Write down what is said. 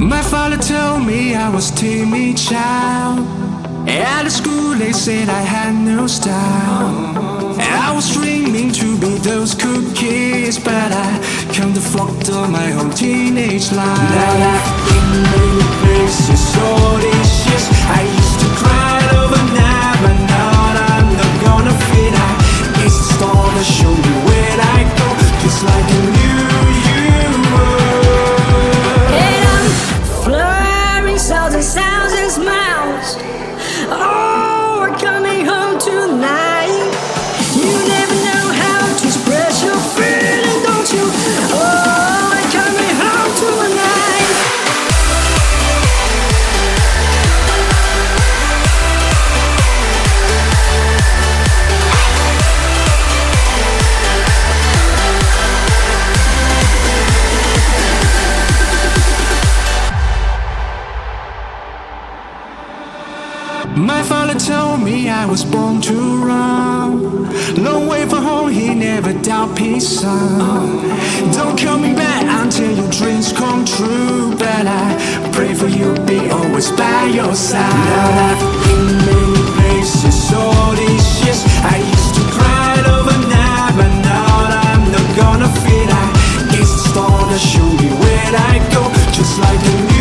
My father told me I was timid child. At the school they said I had no style. I was dreaming to be those cool kids, but I can't afford all my whole teenage life. Now I've been many places all these years. I used to cry overnight, but now I'm not gonna fit. I guess the star to show me where I go, just like a new you were. And I'm flurrying sounds and sounds and smiles. Oh, we're coming home tonight. You never know how to express your feeling, don't you? Oh, we're coming home tonight. My father told me I was born to run. Long way from home, he never doubt peace, son. Don't call me back until your dreams come true, but I pray for you, be always by your side. Now I've been many places all these years. I used to cry overnight, but now I'm not gonna fit. I guess the star to show me where I go, just like a